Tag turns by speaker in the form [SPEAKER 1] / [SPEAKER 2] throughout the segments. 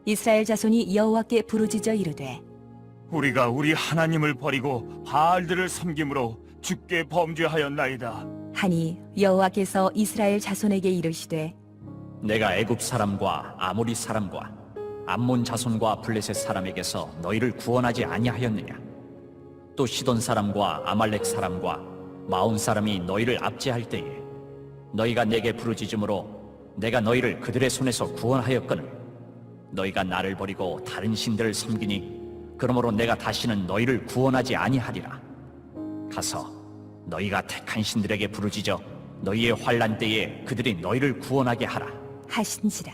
[SPEAKER 1] 이스라엘 자손이 여호와께 부르짖어 이르되
[SPEAKER 2] 우리가 우리 하나님을 버리고 바알들을 섬김으로 주께 범죄하였나이다.
[SPEAKER 1] 하니 여호와께서 이스라엘 자손에게 이르시되
[SPEAKER 3] 내가 애굽 사람과 아모리 사람과 암몬 자손과 블레셋 사람에게서 너희를 구원하지 아니하였느냐? 또 시돈 사람과 아말렉 사람과 마온 사람이 너희를 압제할 때에 너희가 내게 부르짖음으로 내가 너희를 그들의 손에서 구원하였거늘 너희가 나를 버리고 다른 신들을 섬기니 그러므로 내가 다시는 너희를 구원하지 아니하리라. 가서 너희가 택한 신들에게 부르짖어 너희의 환난 때에 그들이 너희를 구원하게 하라.
[SPEAKER 1] 하신지라.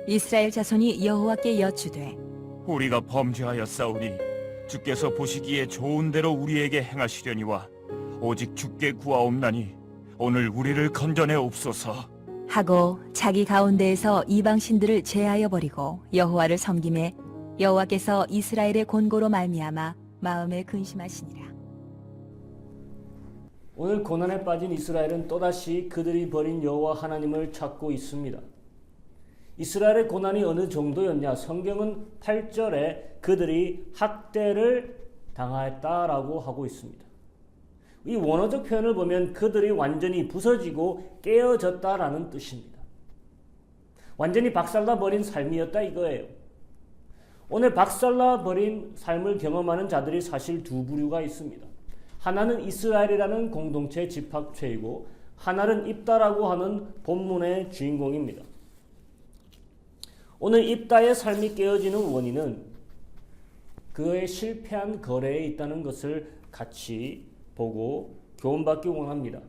[SPEAKER 1] 이스라엘 자손이 여호와께 여쭈되
[SPEAKER 2] 우리가 범죄하였사오니 주께서 보시기에 좋은 대로 우리에게 행하시려니와 오직 주께 구하옵나니 오늘 우리를 건져내옵소서.
[SPEAKER 1] 하고 자기 가운데에서 이방 신들을 제하여 버리고 여호와를 섬김에 여호와께서 이스라엘의 권고로 말미암아 마음에 근심하시니라.
[SPEAKER 4] 오늘 고난에 빠진 이스라엘은 또다시 그들이 버린 여호와 하나님을 찾고 있습니다. 이스라엘의 고난이 어느 정도였냐? 성경은 8절에 그들이 학대를 당하였다라고 하고 있습니다. 이 원어적 표현을 보면 그들이 완전히 부서지고 깨어졌다라는 뜻입니다. 완전히 박살나 버린 삶이었다 이거예요. 오늘 박살나 버린 삶을 경험하는 자들이 사실 두 부류가 있습니다. 하나는 이스라엘이라는 공동체 집합체이고 하나는 입다라고 하는 본문의 주인공입니다. 오늘 입다의 삶이 깨어지는 원인은 그의 실패한 거래에 있다는 것을 같이 보고 교훈받기 원합니다.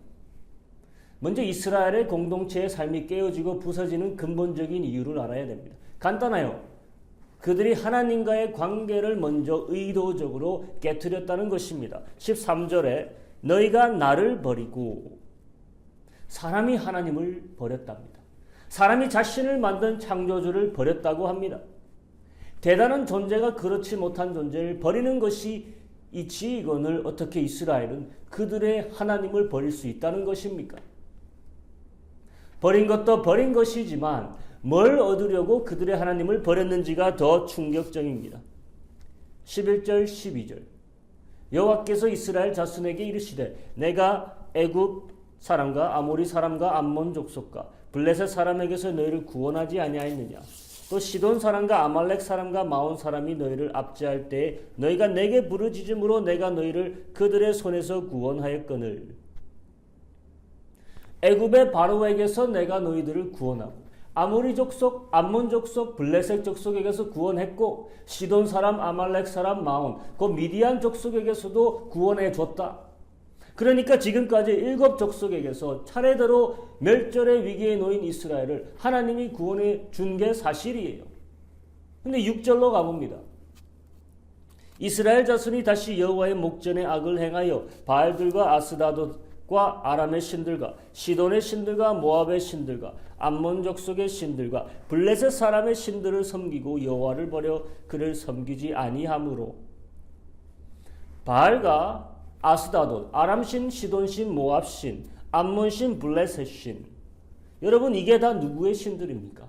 [SPEAKER 4] 먼저 이스라엘의 공동체의 삶이 깨어지고 부서지는 근본적인 이유를 알아야 됩니다. 간단해요. 그들이 하나님과의 관계를 먼저 의도적으로 깨트렸다는 것입니다. 13절에 너희가 나를 버리고 사람이 하나님을 버렸답니다. 사람이 자신을 만든 창조주를 버렸다고 합니다. 대단한 존재가 그렇지 못한 존재를 버리는 것이 이 지휘권을 어떻게 이스라엘은 그들의 하나님을 버릴 수 있다는 것입니까? 버린 것도 버린 것이지만 뭘 얻으려고 그들의 하나님을 버렸는지가 더 충격적입니다. 11절 12절 여호와께서 이스라엘 자손에게 이르시되 내가 애굽 사람과 아모리 사람과 암몬 족속과 블레셋 사람에게서 너희를 구원하지 아니하였느냐? 또 시돈 사람과 아말렉 사람과 마온 사람이 너희를 압제할 때에 너희가 내게 부르짖음으로 내가 너희를 그들의 손에서 구원하였거늘 애굽의 바로에게서 내가 너희들을 구원하고 아모리 족속, 암몬 족속, 블레셋 족속에게서 구원했고 시돈 사람, 아말렉 사람, 마온 그 미디안 족속에게서도 구원해 줬다. 그러니까 지금까지 7 족속에게서 차례대로 멸절의 위기에 놓인 이스라엘을 하나님이 구원해 준 게 사실이에요. 근데 6절로 가봅니다. 이스라엘 자손이 다시 여호와의 목전에 악을 행하여 바알들과 아스다돗과 아람의 신들과 시돈의 신들과 모압의 신들과 암몬 족속의 신들과 블레셋 사람의 신들을 섬기고 여호와를 버려 그를 섬기지 아니하므로 바알과 아스다돗, 아람신, 시돈신, 모압신, 암몬신, 블레셋신 여러분 이게 다 누구의 신들입니까?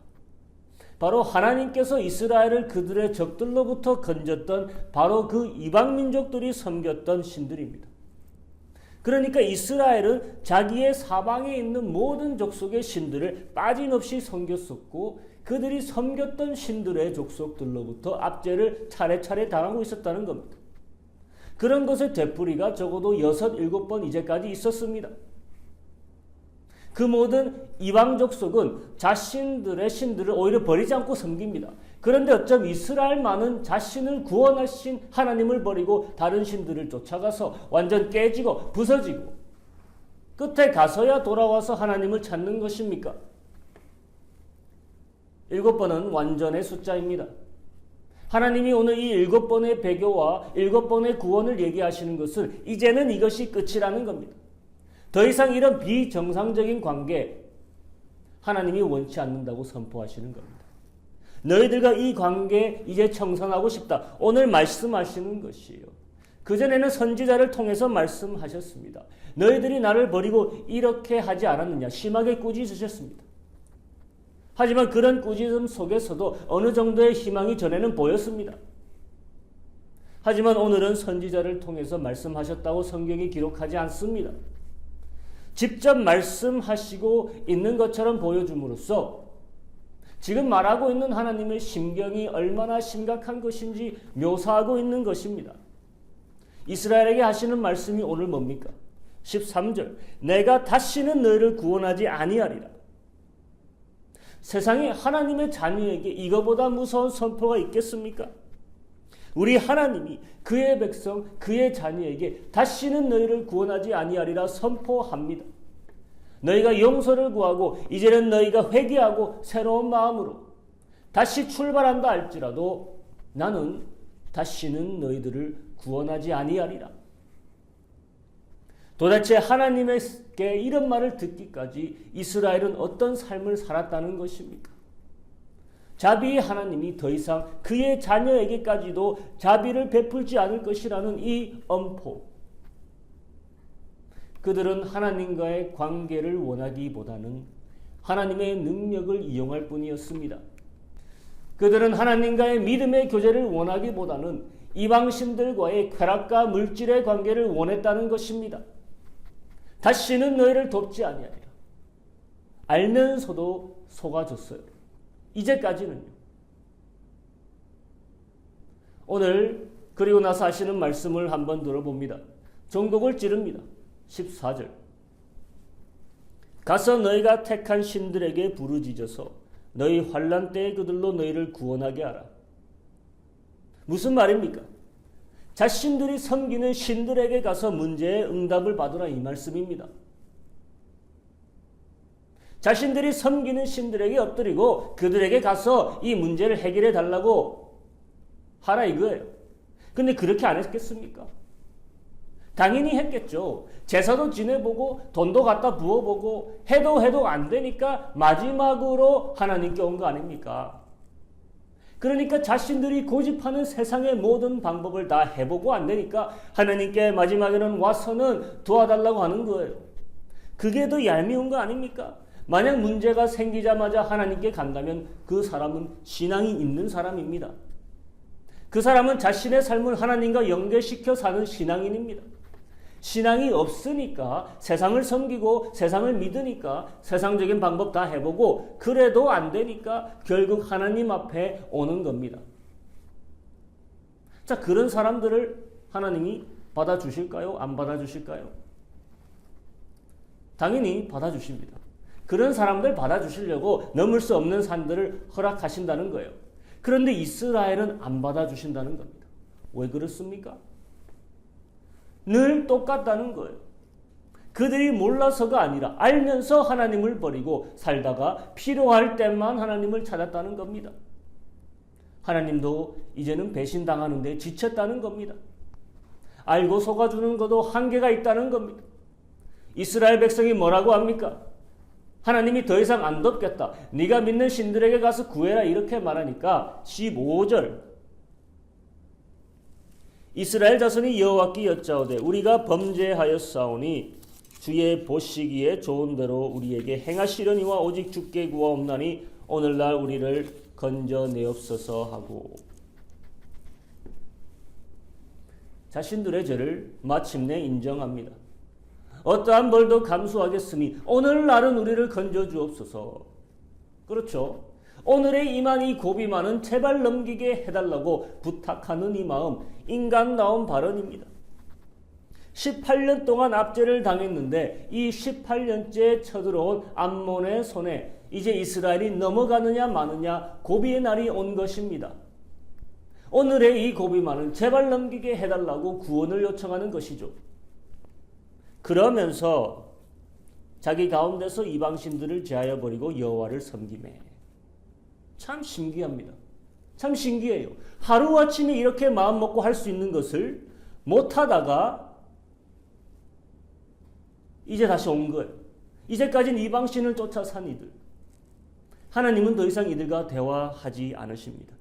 [SPEAKER 4] 바로 하나님께서 이스라엘을 그들의 적들로부터 건졌던 바로 그 이방 민족들이 섬겼던 신들입니다. 그러니까 이스라엘은 자기의 사방에 있는 모든 족속의 신들을 빠짐없이 섬겼었고 그들이 섬겼던 신들의 족속들로부터 압제를 차례차례 당하고 있었다는 겁니다. 그런 것의 되풀이가 적어도 6, 7번 이제까지 있었습니다. 그 모든 이방 족속은 자신들의 신들을 오히려 버리지 않고 섬깁니다. 그런데 어쩜 이스라엘만은 자신을 구원하신 하나님을 버리고 다른 신들을 쫓아가서 완전 깨지고 부서지고 끝에 가서야 돌아와서 하나님을 찾는 것입니까? 7번은 완전의 숫자입니다. 하나님이 오늘 이 7번의 배교와 7번의 구원을 얘기하시는 것은 이제는 이것이 끝이라는 겁니다. 더 이상 이런 비정상적인 관계 하나님이 원치 않는다고 선포하시는 겁니다. 너희들과 이 관계 이제 청산하고 싶다. 오늘 말씀하시는 것이에요. 그전에는 선지자를 통해서 말씀하셨습니다. 너희들이 나를 버리고 이렇게 하지 않았느냐. 심하게 꾸짖으셨습니다. 하지만 그런 꾸짖음 속에서도 어느 정도의 희망이 전에는 보였습니다. 하지만 오늘은 선지자를 통해서 말씀하셨다고 성경이 기록하지 않습니다. 직접 말씀하시고 있는 것처럼 보여줌으로써 지금 말하고 있는 하나님의 심경이 얼마나 심각한 것인지 묘사하고 있는 것입니다. 이스라엘에게 하시는 말씀이 오늘 뭡니까? 13절, 내가 다시는 너희를 구원하지 아니하리라. 세상에 하나님의 자녀에게 이거보다 무서운 선포가 있겠습니까? 우리 하나님이 그의 백성, 그의 자녀에게 다시는 너희를 구원하지 아니하리라 선포합니다. 너희가 용서를 구하고 이제는 너희가 회개하고 새로운 마음으로 다시 출발한다 할지라도 나는 다시는 너희들을 구원하지 아니하리라. 도대체 하나님에게 이런 말을 듣기까지 이스라엘은 어떤 삶을 살았다는 것입니까? 자비의 하나님이 더 이상 그의 자녀에게까지도 자비를 베풀지 않을 것이라는 이 엄포. 그들은 하나님과의 관계를 원하기보다는 하나님의 능력을 이용할 뿐이었습니다. 그들은 하나님과의 믿음의 교제를 원하기보다는 이방신들과의 쾌락과 물질의 관계를 원했다는 것입니다. 다시는 너희를 돕지 아니하리라. 알면서도 속아줬어요. 이제까지는요. 오늘 그리고 나서 하시는 말씀을 한번 들어봅니다. 종곡을 찌릅니다. 14절, 가서 너희가 택한 신들에게 부르짖어서 너희 환난 때에 그들로 너희를 구원하게 하라. 무슨 말입니까? 자신들이 섬기는 신들에게 가서 문제의 응답을 받으라, 이 말씀입니다. 자신들이 섬기는 신들에게 엎드리고 그들에게 가서 이 문제를 해결해 달라고 하라 이거예요. 근데 그렇게 안 했겠습니까? 당연히 했겠죠. 제사도 지내보고 돈도 갖다 부어보고 해도 안 되니까 마지막으로 하나님께 온 거 아닙니까? 그러니까 자신들이 고집하는 세상의 모든 방법을 다 해보고 안 되니까 하나님께 마지막에는 와서는 도와달라고 하는 거예요. 그게 더 얄미운 거 아닙니까? 만약 문제가 생기자마자 하나님께 간다면 그 사람은 신앙이 있는 사람입니다. 그 사람은 자신의 삶을 하나님과 연결시켜 사는 신앙인입니다. 신앙이 없으니까 세상을 섬기고 세상을 믿으니까 세상적인 방법 다 해보고 그래도 안 되니까 결국 하나님 앞에 오는 겁니다. 자, 그런 사람들을 하나님이 받아주실까요? 안 받아주실까요? 당연히 받아주십니다. 그런 사람들 받아주시려고 넘을 수 없는 산들을 허락하신다는 거예요. 그런데 이스라엘은 안 받아주신다는 겁니다. 왜 그렇습니까? 늘 똑같다는 거예요. 그들이 몰라서가 아니라 알면서 하나님을 버리고 살다가 필요할 때만 하나님을 찾았다는 겁니다. 하나님도 이제는 배신당하는데 지쳤다는 겁니다. 알고 속아주는 것도 한계가 있다는 겁니다. 이스라엘 백성이 뭐라고 합니까? 하나님이 더 이상 안 돕겠다. 네가 믿는 신들에게 가서 구해라 이렇게 말하니까 15절, 이스라엘 자손이 여호와께 여짜오되 우리가 범죄하였사오니 주의 보시기에 좋은 대로 우리에게 행하시려니와 오직 주께 구하옵나니 오늘날 우리를 건져내옵소서 하고, 자신들의 죄를 마침내 인정합니다. 어떠한 벌도 감수하겠으니 오늘날은 우리를 건져주옵소서. 그렇죠. 오늘의 임한 이 고비만은 제발 넘기게 해달라고 부탁하는 이 마음, 인간다운 발언입니다. 18년 동안 압제를 당했는데 이 18년째 쳐들어온 암몬의 손에 이제 이스라엘이 넘어가느냐 마느냐 고비의 날이 온 것입니다. 오늘의 이 고비만은 제발 넘기게 해달라고 구원을 요청하는 것이죠. 그러면서 자기 가운데서 이방신들을 제하여 버리고 여호와를 섬기매. 참 신기합니다. 참 신기해요. 하루아침에 이렇게 마음 먹고 할 수 있는 것을 못하다가 이제 다시 온 거예요. 이제까지는 이방신을 쫓아 산 이들. 하나님은 더 이상 이들과 대화하지 않으십니다.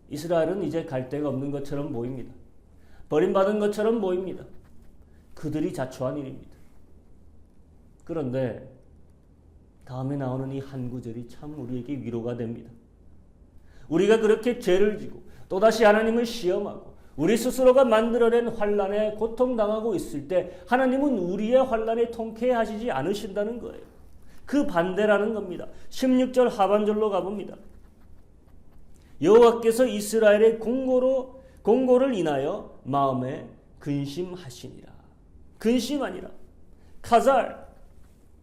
[SPEAKER 4] 이스라엘은 이제 갈 데가 없는 것처럼 보입니다. 버림받은 것처럼 보입니다. 그들이 자초한 일입니다. 그런데 다음에 나오는 이 한 구절이 참 우리에게 위로가 됩니다. 우리가 그렇게 죄를 지고 또다시 하나님을 시험하고 우리 스스로가 만들어낸 환난에 고통당하고 있을 때 하나님은 우리의 환난에 통쾌해 하시지 않으신다는 거예요. 그 반대라는 겁니다. 16절 하반절로 가봅니다. 여호와께서 이스라엘의 공고를 인하여 마음에 근심하시니라. 근심 아니라 카잘,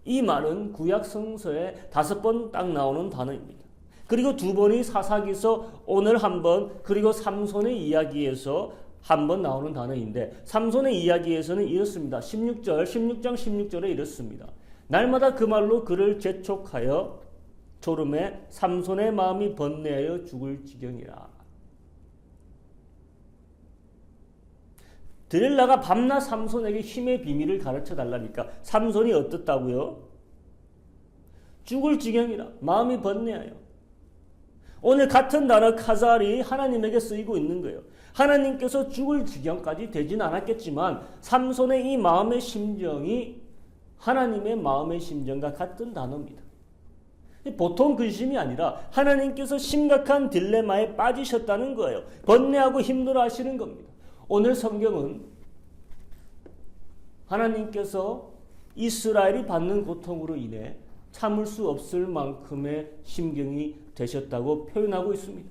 [SPEAKER 4] 이 말은 구약 성서에 5번 딱 나오는 단어입니다. 그리고 2번이 사사기서, 오늘 한 번, 그리고 삼손의 이야기에서 한 번 나오는 단어인데, 삼손의 이야기에서는 이렇습니다. 16장 16절에 이렇습니다. 날마다 그 말로 그를 재촉하여 졸음에 삼손의 마음이 번뇌하여 죽을 지경이라. 드릴라가 밤낮 삼손에게 힘의 비밀을 가르쳐 달라니까 삼손이 어떻다고요? 죽을 지경이라. 마음이 번뇌하여. 오늘 같은 단어 카잘이 하나님에게 쓰이고 있는 거예요. 하나님께서 죽을 지경까지 되진 않았겠지만 삼손의 이 마음의 심정이 하나님의 마음의 심정과 같은 단어입니다. 보통 근심이 아니라 하나님께서 심각한 딜레마에 빠지셨다는 거예요. 번뇌하고 힘들어 하시는 겁니다. 오늘 성경은 하나님께서 이스라엘이 받는 고통으로 인해 참을 수 없을 만큼의 심경이 되셨다고 표현하고 있습니다.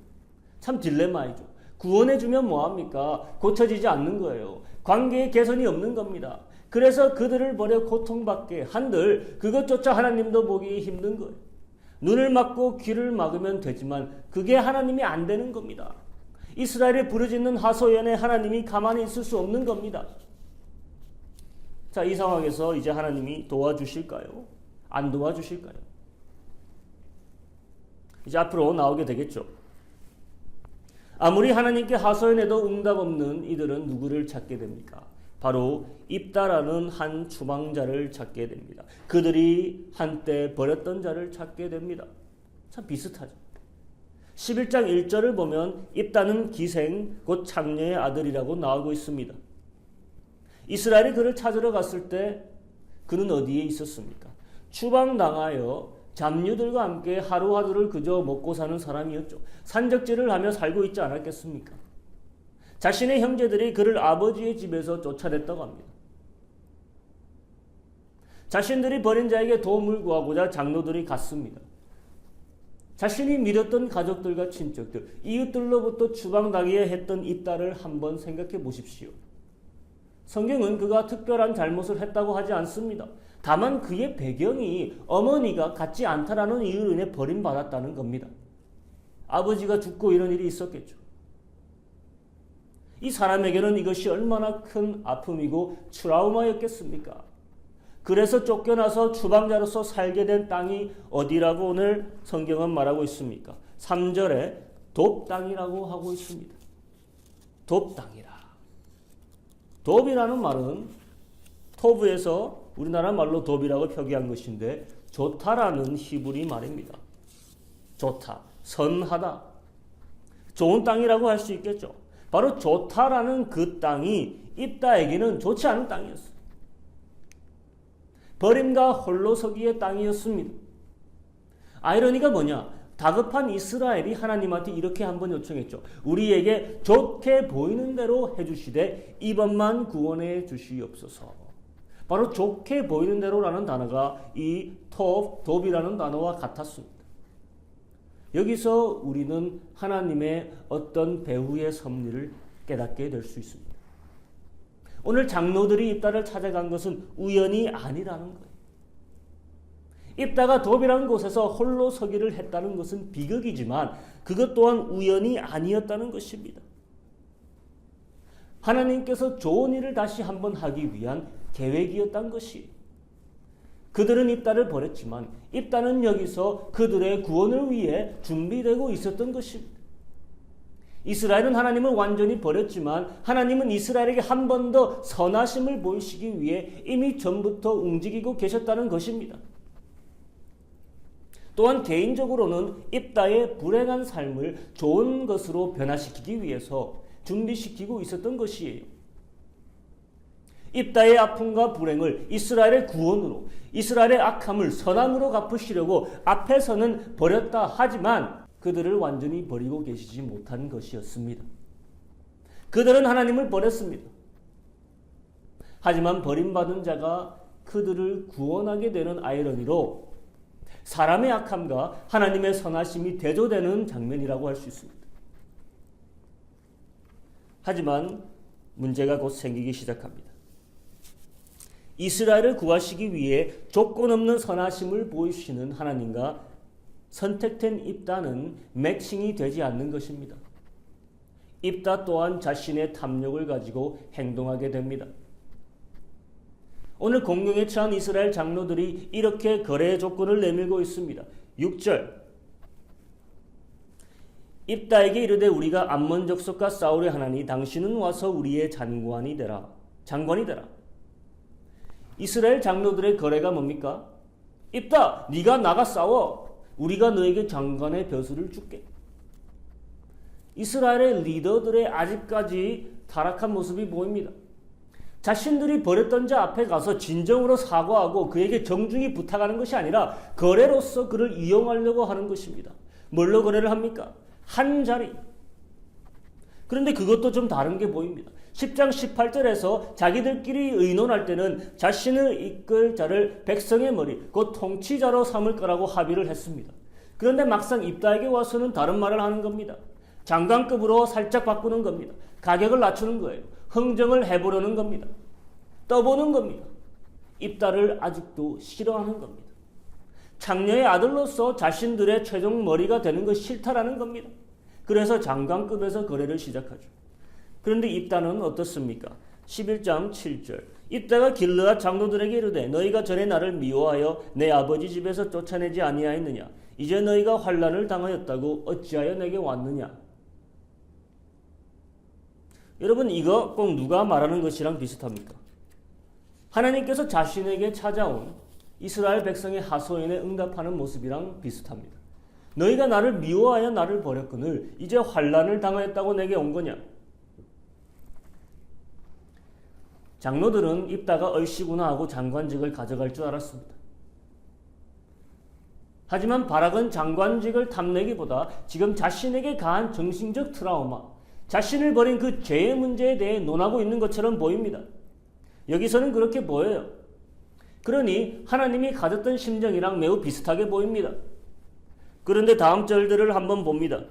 [SPEAKER 4] 참 딜레마이죠. 구원해주면 뭐합니까? 고쳐지지 않는 거예요. 관계의 개선이 없는 겁니다. 그래서 그들을 버려 고통받게 한들 그것조차 하나님도 보기 힘든 거예요. 눈을 막고 귀를 막으면 되지만 그게 하나님이 안 되는 겁니다. 이스라엘을 부르짖는 하소연에 하나님이 가만히 있을 수 없는 겁니다. 자, 이 상황에서 이제 하나님이 도와주실까요? 안 도와주실까요? 이제 앞으로 나오게 되겠죠. 아무리 하나님께 하소연해도 응답 없는 이들은 누구를 찾게 됩니까? 바로 입다라는 한 추방자를 찾게 됩니다. 그들이 한때 버렸던 자를 찾게 됩니다. 참 비슷하죠. 11장 1절을 보면 입다는 기생 곧 창녀의 아들이라고 나오고 있습니다. 이스라엘이 그를 찾으러 갔을 때 그는 어디에 있었습니까? 추방당하여 잡류들과 함께 하루하루를 그저 먹고 사는 사람이었죠. 산적질을 하며 살고 있지 않았겠습니까? 자신의 형제들이 그를 아버지의 집에서 쫓아냈다고 합니다. 자신들이 버린 자에게 도움을 구하고자 장로들이 갔습니다. 자신이 믿었던 가족들과 친척들, 이웃들로부터 추방당해야 했던 입다를 한번 생각해 보십시오. 성경은 그가 특별한 잘못을 했다고 하지 않습니다. 다만 그의 배경이 어머니가 같지 않다라는 이유로 인해 버림받았다는 겁니다. 아버지가 죽고 이런 일이 있었겠죠. 이 사람에게는 이것이 얼마나 큰 아픔이고 트라우마였겠습니까? 그래서 쫓겨나서 추방자로서 살게 된 땅이 어디라고 오늘 성경은 말하고 있습니까? 3절에 돕 땅이라고 하고 있습니다. 돕 땅이라. 돕이라는 말은 토브에서 우리나라 말로 돕이라고 표기한 것인데 좋다라는 히브리 말입니다. 좋다, 선하다, 좋은 땅이라고 할 수 있겠죠. 바로 좋다라는 그 땅이 입다에게는 좋지 않은 땅이었어요. 버림과 홀로서기의 땅이었습니다. 아이러니가 뭐냐? 다급한 이스라엘이 하나님한테 이렇게 한번 요청했죠. 우리에게 좋게 보이는 대로 해주시되 이번만 구원해 주시옵소서. 바로 좋게 보이는 대로라는 단어가 이 돕이라는 단어와 같았습니다. 여기서 우리는 하나님의 어떤 배후의 섭리를 깨닫게 될 수 있습니다. 오늘 장로들이 입다를 찾아간 것은 우연이 아니라는 거예요. 입다가 돕이라는 곳에서 홀로 서기를 했다는 것은 비극이지만 그것 또한 우연이 아니었다는 것입니다. 하나님께서 좋은 일을 다시 한번 하기 위한 계획이었던 것이, 그들은 입다를 버렸지만 입다는 여기서 그들의 구원을 위해 준비되고 있었던 것입니다. 이스라엘은 하나님을 완전히 버렸지만 하나님은 이스라엘에게 한 번 더 선하심을 보이시기 위해 이미 전부터 움직이고 계셨다는 것입니다. 또한 개인적으로는 입다의 불행한 삶을 좋은 것으로 변화시키기 위해서 준비시키고 있었던 것이에요. 입다의 아픔과 불행을 이스라엘의 구원으로, 이스라엘의 악함을 선함으로 갚으시려고 앞에서는 버렸다 하지만 그들을 완전히 버리고 계시지 못한 것이었습니다. 그들은 하나님을 버렸습니다. 하지만 버림받은 자가 그들을 구원하게 되는 아이러니로 사람의 악함과 하나님의 선하심이 대조되는 장면이라고 할 수 있습니다. 하지만 문제가 곧 생기기 시작합니다. 이스라엘을 구하시기 위해 조건 없는 선하심을 보이시는 하나님과 선택된 입다는 매칭이 되지 않는 것입니다. 입다 또한 자신의 탐욕을 가지고 행동하게 됩니다. 오늘 공경에 처한 이스라엘 장로들이 이렇게 거래의 조건을 내밀고 있습니다. 6절 입다에게 이르되 우리가 암몬 족속과 싸우려 하나니 당신은 와서 우리의 장관이 되라. 이스라엘 장로들의 거래가 뭡니까? 입다, 네가 나가 싸워. 우리가 너에게 장관의 벼슬을 줄게. 이스라엘의 리더들의 아직까지 타락한 모습이 보입니다. 자신들이 버렸던 자 앞에 가서 진정으로 사과하고 그에게 정중히 부탁하는 것이 아니라 거래로서 그를 이용하려고 하는 것입니다. 뭘로 거래를 합니까? 한 자리. 그런데 그것도 좀 다른 게 보입니다. 10장 18절에서 자기들끼리 의논할 때는 자신을 이끌 자를 백성의 머리, 곧 통치자로 삼을 거라고 합의를 했습니다. 그런데 막상 입다에게 와서는 다른 말을 하는 겁니다. 장관급으로 살짝 바꾸는 겁니다. 가격을 낮추는 거예요. 흥정을 해보려는 겁니다. 떠보는 겁니다. 입다를 아직도 싫어하는 겁니다. 장녀의 아들로서 자신들의 최종 머리가 되는 것이 싫다라는 겁니다. 그래서 장관급에서 거래를 시작하죠. 그런데 입다는 어떻습니까? 11장 7절 입다가 길르앗 장로들에게 이르되 너희가 전에 나를 미워하여 내 아버지 집에서 쫓아내지 아니하였느냐? 이제 너희가 환난을 당하였다고 어찌하여 내게 왔느냐? 여러분 이거 꼭 누가 말하는 것이랑 비슷합니까? 하나님께서 자신에게 찾아온 이스라엘 백성의 하소연에 응답하는 모습이랑 비슷합니다. 너희가 나를 미워하여 나를 버렸거늘 이제 환난을 당하였다고 내게 온 거냐? 장로들은 입다가 얼씨구나 하고 장관직을 가져갈 줄 알았습니다. 하지만 바락은 장관직을 탐내기보다 지금 자신에게 가한 정신적 트라우마, 자신을 버린 그 죄의 문제에 대해 논하고 있는 것처럼 보입니다. 여기서는 그렇게 보여요. 그러니 하나님이 가졌던 심정이랑 매우 비슷하게 보입니다. 그런데 다음 절들을 한번 봅니다.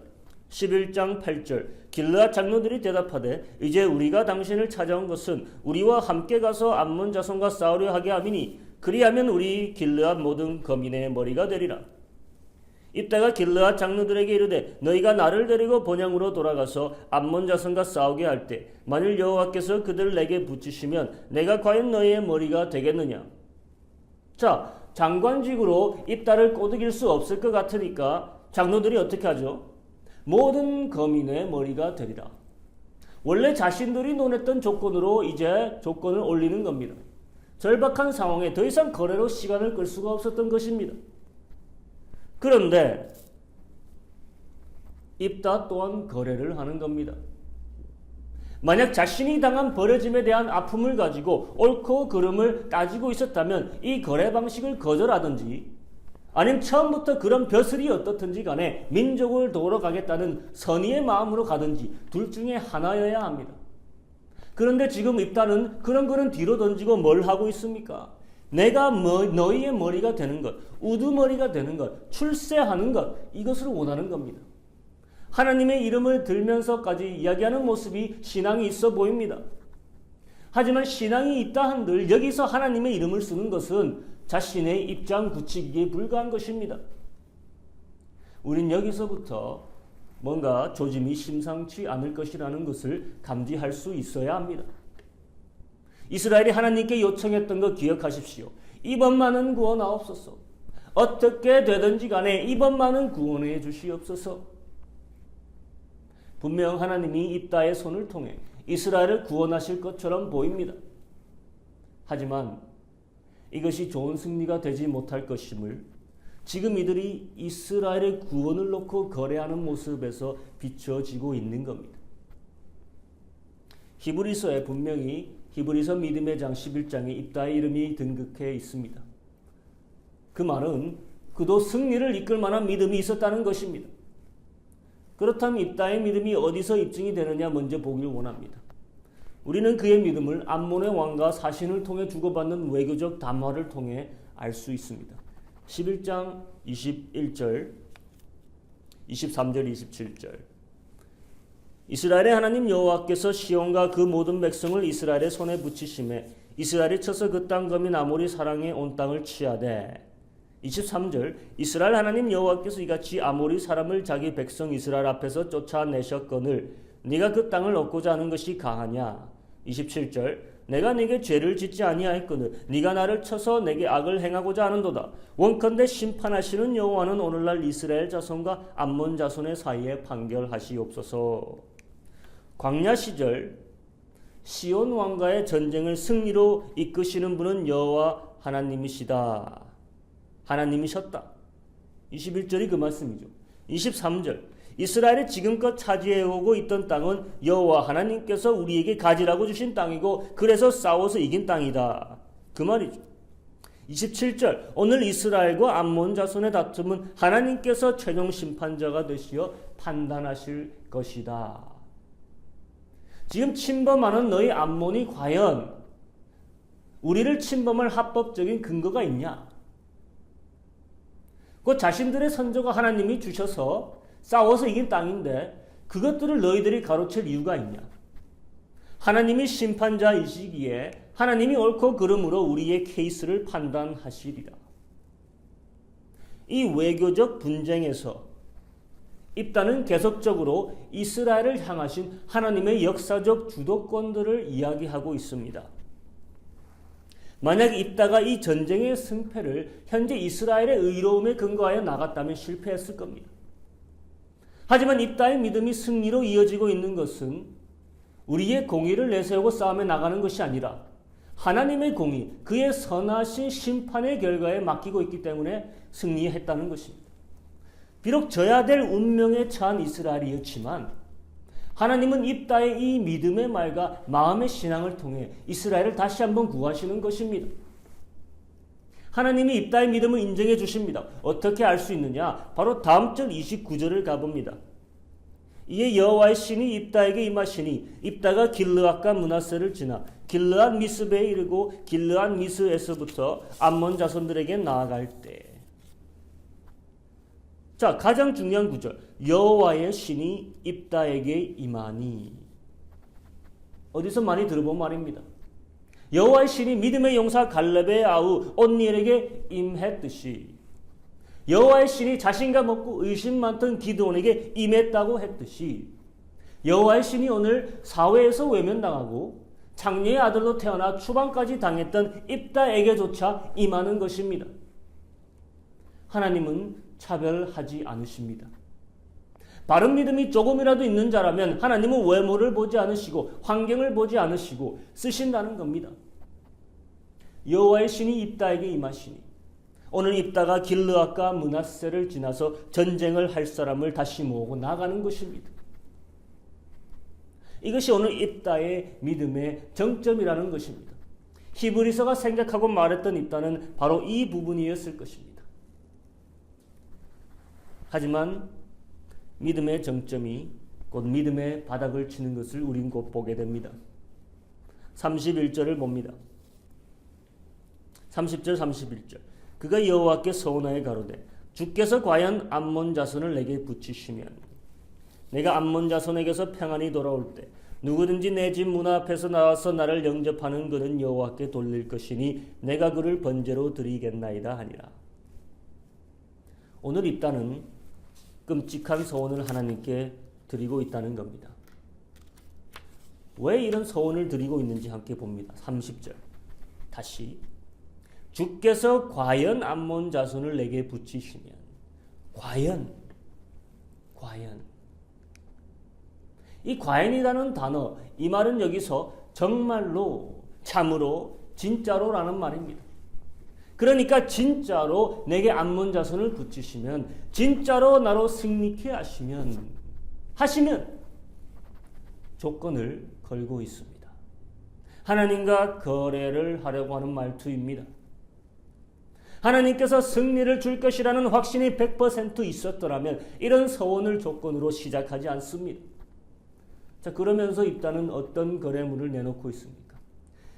[SPEAKER 4] 11장 8절 길르앗 장로들이 대답하되 이제 우리가 당신을 찾아온 것은 우리와 함께 가서 암몬 자손과 싸우려 하게 함이니 그리하면 우리 길르앗 모든 거민의 머리가 되리라. 입다가 길르앗 장로들에게 이르되 너희가 나를 데리고 본향으로 돌아가서 암몬 자손과 싸우게 할 때 만일 여호와께서 그들을 내게 붙이시면 내가 과연 너희의 머리가 되겠느냐? 자, 장관직으로 입다를 꼬드길 수 없을 것 같으니까 장로들이 어떻게 하죠? 모든 거민의 머리가 되리라. 원래 자신들이 논했던 조건으로 이제 조건을 올리는 겁니다. 절박한 상황에 더 이상 거래로 시간을 끌 수가 없었던 것입니다. 그런데 입다 또한 거래를 하는 겁니다. 만약 자신이 당한 버려짐에 대한 아픔을 가지고 옳고 그름을 따지고 있었다면 이 거래 방식을 거절하든지 아니면 처음부터 그런 벼슬이 어떻든지 간에 민족을 도우러 가겠다는 선의의 마음으로 가든지 둘 중에 하나여야 합니다. 그런데 지금 입다는 그런 거는 뒤로 던지고 뭘 하고 있습니까? 내가 너희의 머리가 되는 것, 우두머리가 되는 것, 출세하는 것, 이것을 원하는 겁니다. 하나님의 이름을 들면서까지 이야기하는 모습이 신앙이 있어 보입니다. 하지만 신앙이 있다 한들 여기서 하나님의 이름을 쓰는 것은 자신의 입장 굳히기에 불과한 것입니다. 우린 여기서부터 뭔가 조짐이 심상치 않을 것이라는 것을 감지할 수 있어야 합니다. 이스라엘이 하나님께 요청했던 거 기억하십시오. 이번만은 구원하옵소서. 어떻게 되든지 간에 이번만은 구원해 주시옵소서. 분명 하나님이 입다의 손을 통해 이스라엘을 구원하실 것처럼 보입니다. 하지만 이것이 좋은 승리가 되지 못할 것임을 지금 이들이 이스라엘의 구원을 놓고 거래하는 모습에서 비춰지고 있는 겁니다. 히브리서에 분명히 히브리서 믿음의 장 11장에 입다의 이름이 등극해 있습니다. 그 말은 그도 승리를 이끌 만한 믿음이 있었다는 것입니다. 그렇다면 입다의 믿음이 어디서 입증이 되느냐 먼저 보길 원합니다. 우리는 그의 믿음을 암몬의 왕과 사신을 통해 주고받는 외교적 담화를 통해 알 수 있습니다. 11장 21절, 23절, 27절. 이스라엘의 하나님 여호와께서 시온과 그 모든 백성을 이스라엘의 손에 붙이심에 이스라엘이 쳐서 그 땅 거민 아모리 사랑에 온 땅을 취하되 23절 이스라엘 하나님 여호와께서 이같이 아모리 사람을 자기 백성 이스라엘 앞에서 쫓아내셨거늘 네가 그 땅을 얻고자 하는 것이 가하냐. 27절 내가 네게 죄를 짓지 아니하였거늘 네가 나를 쳐서 내게 악을 행하고자 하는도다. 원컨대 심판하시는 여호와는 오늘날 이스라엘 자손과 암몬 자손의 사이에 판결하시옵소서. 광야 시절 시온 왕과의 전쟁을 승리로 이끄시는 분은 여호와 하나님이시다. 하나님이셨다. 21절이 그 말씀이죠. 23절 이스라엘이 지금껏 차지해오고 있던 땅은 여호와 하나님께서 우리에게 가지라고 주신 땅이고 그래서 싸워서 이긴 땅이다. 그 말이죠. 27절 오늘 이스라엘과 암몬 자손의 다툼은 하나님께서 최종 심판자가 되시어 판단하실 것이다. 지금 침범하는 너희 암몬이 과연 우리를 침범할 합법적인 근거가 있냐? 그 자신들의 선조가 하나님이 주셔서 싸워서 이긴 땅인데 그것들을 너희들이 가로챌 이유가 있냐? 하나님이 심판자이시기에 하나님이 옳고 그름으로 우리의 케이스를 판단하시리라. 이 외교적 분쟁에서 입다는 계속적으로 이스라엘을 향하신 하나님의 역사적 주도권들을 이야기하고 있습니다. 만약 입다가 이 전쟁의 승패를 현재 이스라엘의 의로움에 근거하여 나갔다면 실패했을 겁니다. 하지만 입다의 믿음이 승리로 이어지고 있는 것은 우리의 공의를 내세우고 싸움에 나가는 것이 아니라 하나님의 공의, 그의 선하신 심판의 결과에 맡기고 있기 때문에 승리했다는 것입니다. 비록 져야 될 운명에 처한 이스라엘이었지만 하나님은 입다의 이 믿음의 말과 마음의 신앙을 통해 이스라엘을 다시 한번 구하시는 것입니다. 하나님이 입다의 믿음을 인정해 주십니다. 어떻게 알 수 있느냐? 바로 다음 절 29절을 가봅니다. 이에 여호와의 신이 입다에게 임하시니 입다가 길르앗과 므낫세를 지나 길르앗 미스베에 이르고 길르앗 미스에서부터 암몬 자손들에게 나아갈 때. 자, 가장 중요한 구절. 여호와의 신이 입다에게 임하니. 어디서 많이 들어본 말입니다. 여호와의 신이 믿음의 용사 갈렙의 아우 온니엘에게 임했듯이 여호와의 신이 자신감 없고 의심 많던 기드온에게 임했다고 했듯이 여호와의 신이 오늘 사회에서 외면당하고 장녀의 아들로 태어나 추방까지 당했던 입다에게조차 임하는 것입니다. 하나님은 차별하지 않으십니다. 바른 믿음이 조금이라도 있는 자라면 하나님은 외모를 보지 않으시고 환경을 보지 않으시고 쓰신다는 겁니다. 여호와의 신이 입다에게 임하시니 오늘 입다가 길르앗과 므낫세를 지나서 전쟁을 할 사람을 다시 모으고 나가는 것입니다. 이것이 오늘 입다의 믿음의 정점이라는 것입니다. 히브리서가 생각하고 말했던 입다는 바로 이 부분이었을 것입니다. 하지만 믿음의 정점이 곧 믿음의 바닥을 치는 것을 우린 곧 보게 됩니다. 31절을 봅니다. 30절 31절 그가 여호와께 서원하여 가로되 주께서 과연 암몬 자손을 내게 붙이시면 내가 암몬 자손에게서 평안히 돌아올 때 누구든지 내 집 문 앞에서 나와서 나를 영접하는 그는 여호와께 돌릴 것이니 내가 그를 번제로 드리겠나이다 하니라. 오늘 입다는 끔찍한 서원을 하나님께 드리고 있다는 겁니다. 왜 이런 서원을 드리고 있는지 함께 봅니다. 30절 다시 주께서 과연 암몬 자손을 내게 붙이시면 과연 이 과연이라는 단어 이 말은 여기서 정말로 참으로 진짜로라는 말입니다. 그러니까 진짜로 내게 암몬 자손을 붙이시면 진짜로 나로 승리케 하시면 조건을 걸고 있습니다. 하나님과 거래를 하려고 하는 말투입니다. 하나님께서 승리를 줄 것이라는 확신이 100% 있었더라면 이런 서원을 조건으로 시작하지 않습니다. 자, 그러면서 입다는 어떤 거래물을 내놓고 있습니까?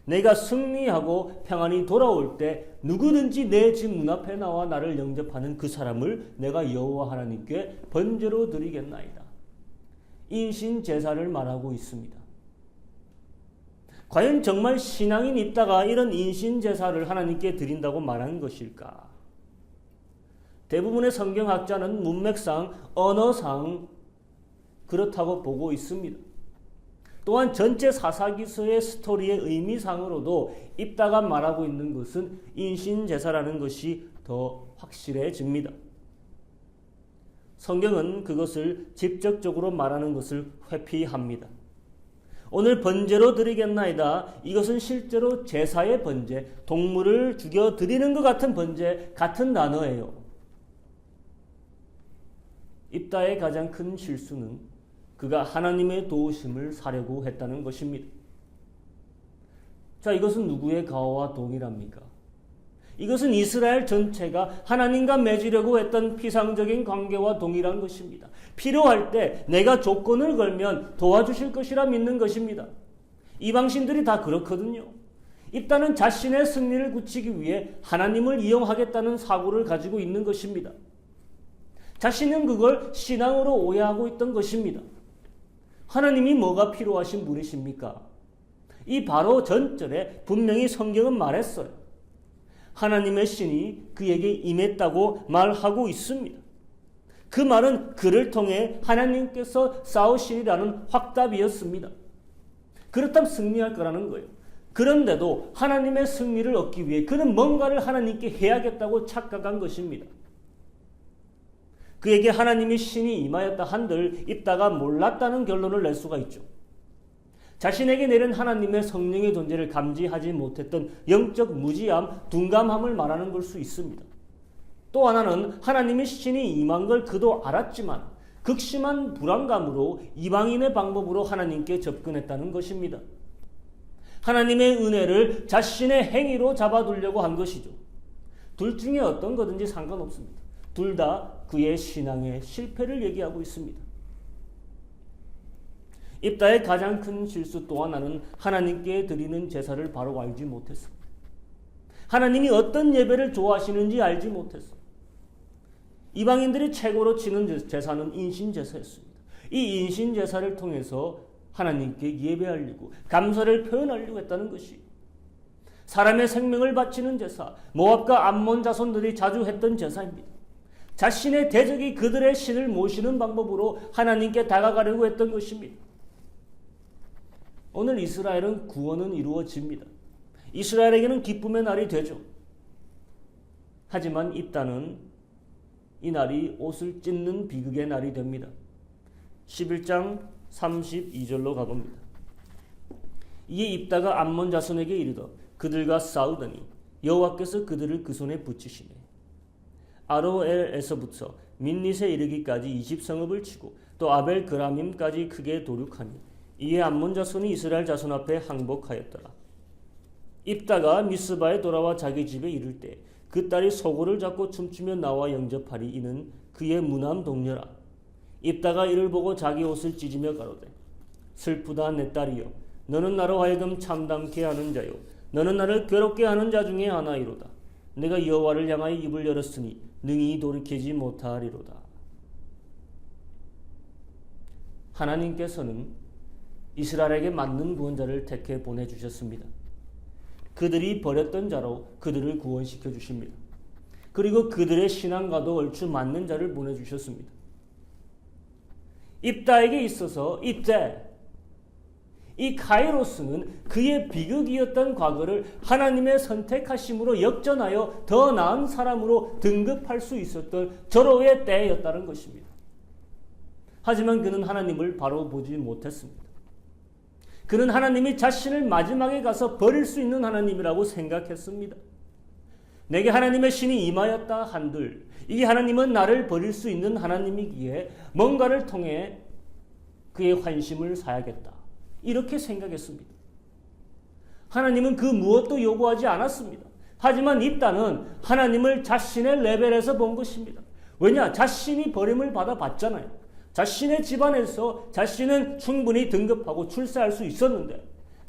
[SPEAKER 4] 내가 승리하고 평안히 돌아올 때 누구든지 내 집 문 앞에 나와 나를 영접하는 그 사람을 내가 여호와 하나님께 번제로 드리겠나이다. 인신 제사를 말하고 있습니다. 과연 정말 신앙인 입다가 이런 인신 제사를 하나님께 드린다고 말한 것일까? 대부분의 성경학자는 문맥상, 언어상 그렇다고 보고 있습니다. 또한 전체 사사기서의 스토리의 의미상으로도 입다가 말하고 있는 것은 인신제사라는 것이 더 확실해집니다. 성경은 그것을 직접적으로 말하는 것을 회피합니다. 오늘 번제로 드리겠나이다. 이것은 실제로 제사의 번제, 동물을 죽여 드리는 것 같은 번제, 같은 단어예요. 입다의 가장 큰 실수는 그가 하나님의 도우심을 사려고 했다는 것입니다. 자, 이것은 누구의 가오와 동일합니까? 이것은 이스라엘 전체가 하나님과 맺으려고 했던 피상적인 관계와 동일한 것입니다. 필요할 때 내가 조건을 걸면 도와주실 것이라 믿는 것입니다. 이방신들이 다 그렇거든요. 입다는 자신의 승리를 굳히기 위해 하나님을 이용하겠다는 사고를 가지고 있는 것입니다. 자신은 그걸 신앙으로 오해하고 있던 것입니다. 하나님이 뭐가 필요하신 분이십니까? 이 바로 전절에 분명히 성경은 말했어요. 하나님의 신이 그에게 임했다고 말하고 있습니다. 그 말은 그를 통해 하나님께서 싸우시리라는 확답이었습니다. 그렇다면 승리할 거라는 거예요. 그런데도 하나님의 승리를 얻기 위해 그는 뭔가를 하나님께 해야겠다고 착각한 것입니다. 그에게 하나님의 신이 임하였다 한들 입다가 몰랐다는 결론을 낼 수가 있죠. 자신에게 내린 하나님의 성령의 존재를 감지하지 못했던 영적 무지함, 둔감함을 말하는 걸 수 있습니다. 또 하나는 하나님의 신이 임한 걸 그도 알았지만 극심한 불안감으로 이방인의 방법으로 하나님께 접근했다는 것입니다. 하나님의 은혜를 자신의 행위로 잡아두려고 한 것이죠. 둘 중에 어떤 거든지 상관없습니다. 둘 다 그의 신앙의 실패를 얘기하고 있습니다. 입다의 가장 큰 실수 또 하나는 하나님께 드리는 제사를 바로 알지 못했습니다. 하나님이 어떤 예배를 좋아하시는지 알지 못했어요. 이방인들이 최고로 치는 제사는 인신제사였습니다. 이 인신제사를 통해서 하나님께 예배하려고 감사를 표현하려고 했다는 것이 사람의 생명을 바치는 제사, 모압과 암몬 자손들이 자주 했던 제사입니다. 자신의 대적이 그들의 신을 모시는 방법으로 하나님께 다가가려고 했던 것입니다. 오늘 이스라엘은 구원은 이루어집니다. 이스라엘에게는 기쁨의 날이 되죠. 하지만 입다는 이 날이 옷을 찢는 비극의 날이 됩니다. 11장 32절로 가봅니다. 이에 입다가 암몬 자손에게 이르더 그들과 싸우더니 여호와께서 그들을 그 손에 붙이시네. 아로엘에서부터 민닛에 이르기까지 20성읍을 치고 또 아벨 그라밈까지 크게 도륙하니 이에 암몬 자손이 이스라엘 자손 앞에 항복하였더라. 입다가 미스바에 돌아와 자기 집에 이를 때 그 딸이 소고를 잡고 춤추며 나와 영접하리. 이는 그의 무남 동료라. 입다가 이를 보고 자기 옷을 찢으며 가로되 슬프다 내 딸이여, 너는 나로 하여금 참담케 하는 자요, 너는 나를 괴롭게 하는 자 중에 하나이로다. 내가 여호와를 향하여 입을 열었으니 능히 돌이키지 못하리로다. 하나님께서는 이스라엘에게 맞는 구원자를 택해 보내주셨습니다. 그들이 버렸던 자로 그들을 구원시켜 주십니다. 그리고 그들의 신앙과도 얼추 맞는 자를 보내주셨습니다. 입다에게 있어서 이때 이 카이로스는 그의 비극이었던 과거를 하나님의 선택하심으로 역전하여 더 나은 사람으로 등급할 수 있었던 절호의 때였다는 것입니다. 하지만 그는 하나님을 바로 보지 못했습니다. 그는 하나님이 자신을 마지막에 가서 버릴 수 있는 하나님이라고 생각했습니다. 내게 하나님의 신이 임하였다 한들 이 하나님은 나를 버릴 수 있는 하나님이기에 뭔가를 통해 그의 환심을 사야겠다. 이렇게 생각했습니다. 하나님은 그 무엇도 요구하지 않았습니다. 하지만 입다는 하나님을 자신의 레벨에서 본 것입니다. 왜냐? 자신이 버림을 받아봤잖아요. 자신의 집안에서 자신은 충분히 등급하고 출세할 수 있었는데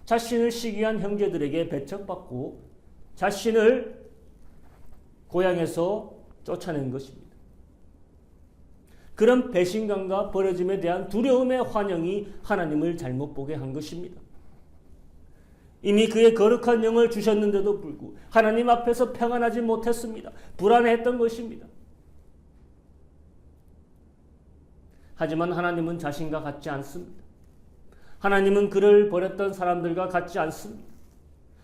[SPEAKER 4] 자신을 시기한 형제들에게 배척받고 자신을 고향에서 쫓아낸 것입니다. 그런 배신감과 버려짐에 대한 두려움의 환영이 하나님을 잘못 보게 한 것입니다. 이미 그의 거룩한 영을 주셨는데도 불구하고 하나님 앞에서 평안하지 못했습니다. 불안해했던 것입니다. 하지만 하나님은 자신과 같지 않습니다. 하나님은 그를 버렸던 사람들과 같지 않습니다.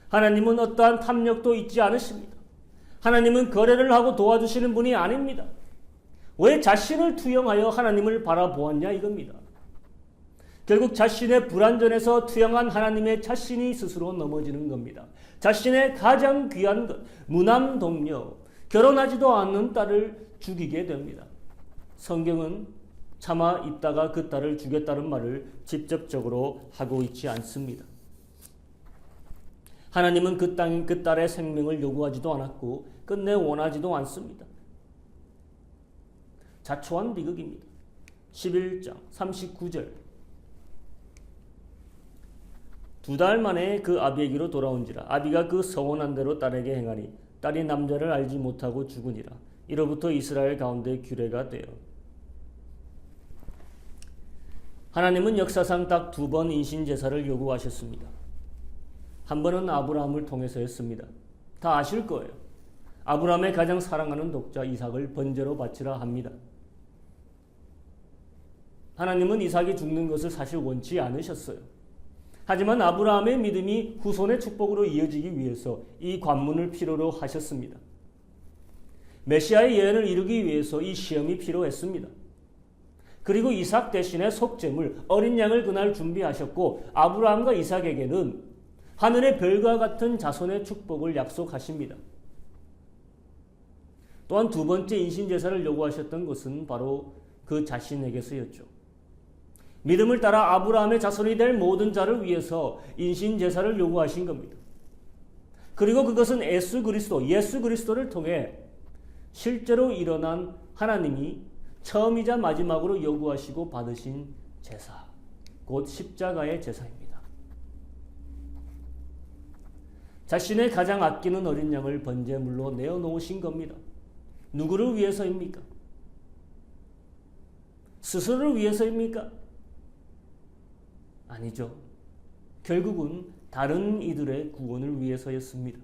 [SPEAKER 4] 하나님은 어떠한 탐욕도 있지 않으십니다. 하나님은 거래를 하고 도와주시는 분이 아닙니다. 왜 자신을 투영하여 하나님을 바라보았냐 이겁니다. 결국 자신의 불완전에서 투영한 하나님의 자신이 스스로 넘어지는 겁니다. 자신의 가장 귀한 것, 무남 동료, 결혼하지도 않는 딸을 죽이게 됩니다. 성경은 차마 있다가 그 딸을 죽였다는 말을 직접적으로 하고 있지 않습니다. 하나님은 그 딸의 생명을 요구하지도 않았고 끝내 원하지도 않습니다. 자초한 비극입니다. 11장 39절 2달 만에 그 아비에게로 돌아온지라 아비가 그 서원한 대로 딸에게 행하니 딸이 남자를 알지 못하고 죽으니라. 이로부터 이스라엘 가운데 규례가 되어 하나님은 역사상 딱 2번 인신제사를 요구하셨습니다. 한 번은 아브라함을 통해서였습니다. 다 아실 거예요. 아브라함의 가장 사랑하는 독자 이삭을 번제로 바치라 합니다. 하나님은 이삭이 죽는 것을 사실 원치 않으셨어요. 하지만 아브라함의 믿음이 후손의 축복으로 이어지기 위해서 이 관문을 필요로 하셨습니다. 메시아의 예언을 이루기 위해서 이 시험이 필요했습니다. 그리고 이삭 대신에 속죄물 어린 양을 그날 준비하셨고 아브라함과 이삭에게는 하늘의 별과 같은 자손의 축복을 약속하십니다. 또한 2번째 인신제사를 요구하셨던 것은 바로 그 자신에게서였죠. 믿음을 따라 아브라함의 자손이 될 모든 자를 위해서 인신제사를 요구하신 겁니다. 그리고 그것은 예수 그리스도를 통해 실제로 일어난 하나님이 처음이자 마지막으로 요구하시고 받으신 제사, 곧 십자가의 제사입니다. 자신의 가장 아끼는 어린 양을 번제물로 내어놓으신 겁니다. 누구를 위해서입니까? 스스로를 위해서입니까? 아니죠. 결국은 다른 이들의 구원을 위해서였습니다.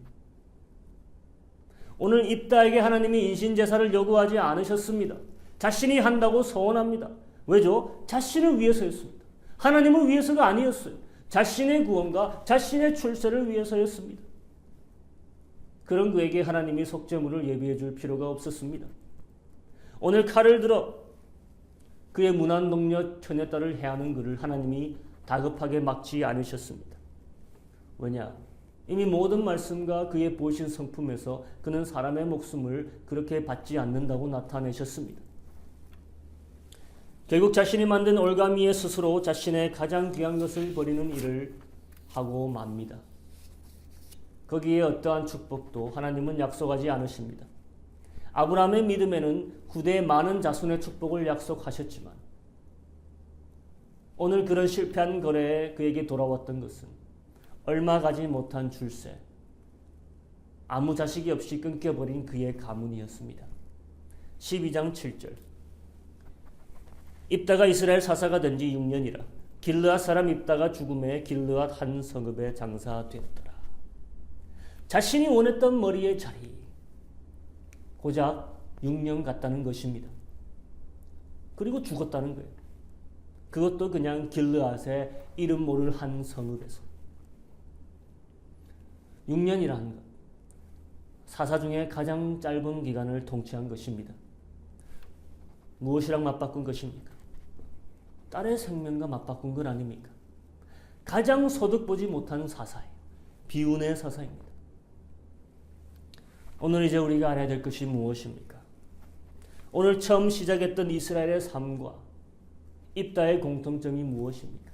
[SPEAKER 4] 오늘 입다에게 하나님이 인신제사를 요구하지 않으셨습니다. 자신이 한다고 서원합니다. 왜죠? 자신을 위해서였습니다. 하나님을 위해서가 아니었어요. 자신의 구원과 자신의 출세를 위해서였습니다. 그런 그에게 하나님이 속죄물을 예비해 줄 필요가 없었습니다. 오늘 칼을 들어 그의 무난 동료 처녀딸을 해하는 그를 하나님이 다급하게 막지 않으셨습니다. 왜냐? 이미 모든 말씀과 그의 보신 성품에서 그는 사람의 목숨을 그렇게 받지 않는다고 나타내셨습니다. 결국 자신이 만든 올가미에 스스로 자신의 가장 귀한 것을 버리는 일을 하고 맙니다. 거기에 어떠한 축복도 하나님은 약속하지 않으십니다. 아브라함의 믿음에는 후대에 많은 자손의 축복을 약속하셨지만 오늘 그런 실패한 거래에 그에게 돌아왔던 것은 얼마 가지 못한 출세, 아무 자식이 없이 끊겨버린 그의 가문이었습니다. 12장 7절 입다가 이스라엘 사사가 된 지 6년이라 길르앗 사람 입다가 죽음에 길르앗 한 성읍에 장사되었더라. 자신이 원했던 머리의 자리, 고작 6년 갔다는 것입니다. 그리고 죽었다는 거예요. 그것도 그냥 길르앗의 이름 모를 한 성읍에서. 6년이라는 것, 사사 중에 가장 짧은 기간을 통치한 것입니다. 무엇이랑 맞바꾼 것입니까? 딸의 생명과 맞바꾼 건 아닙니까? 가장 소득 보지 못하는 사사예요. 비운의 사사입니다. 오늘 이제 우리가 알아야 될 것이 무엇입니까? 오늘 처음 시작했던 이스라엘의 삶과 입다의 공통점이 무엇입니까?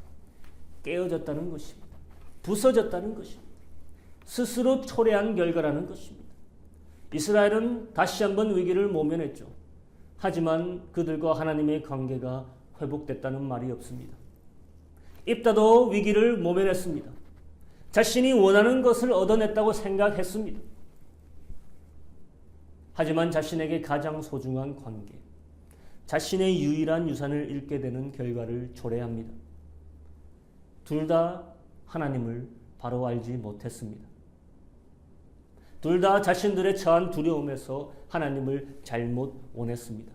[SPEAKER 4] 깨어졌다는 것입니다. 부서졌다는 것입니다. 스스로 초래한 결과라는 것입니다. 이스라엘은 다시 한번 위기를 모면했죠. 하지만 그들과 하나님의 관계가 회복됐다는 말이 없습니다. 입다도 위기를 모면했습니다. 자신이 원하는 것을 얻어냈다고 생각했습니다. 하지만 자신에게 가장 소중한 관계, 자신의 유일한 유산을 잃게 되는 결과를 초래합니다. 둘 다 하나님을 바로 알지 못했습니다. 둘 다 자신들의 처한 두려움에서 하나님을 잘못 원했습니다.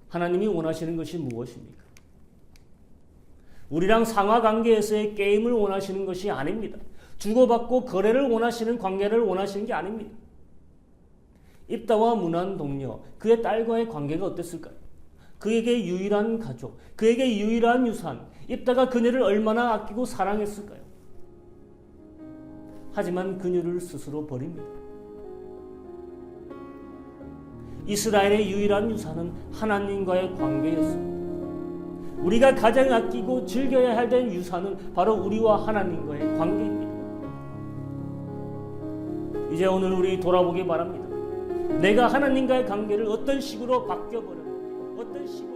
[SPEAKER 4] 하나님이 원하시는 것이 무엇입니까? 우리랑 상하관계에서의 게임을 원하시는 것이 아닙니다. 주고받고 거래를 원하시는 관계를 원하시는 게 아닙니다. 입다와 문안 동료, 그의 딸과의 관계가 어땠을까요? 그에게 유일한 가족, 그에게 유일한 유산, 입다가 그녀를 얼마나 아끼고 사랑했을까요? 하지만 그녀를 스스로 버립니다. 이스라엘의 유일한 유산은 하나님과의 관계였습니다. 우리가 가장 아끼고 즐겨야 할 유산은 바로 우리와 하나님과의 관계입니다. 이제 오늘 우리 돌아보기 바랍니다. 내가 하나님과의 관계를 어떤 식으로 바뀌어버렸는지, 어떤 식으로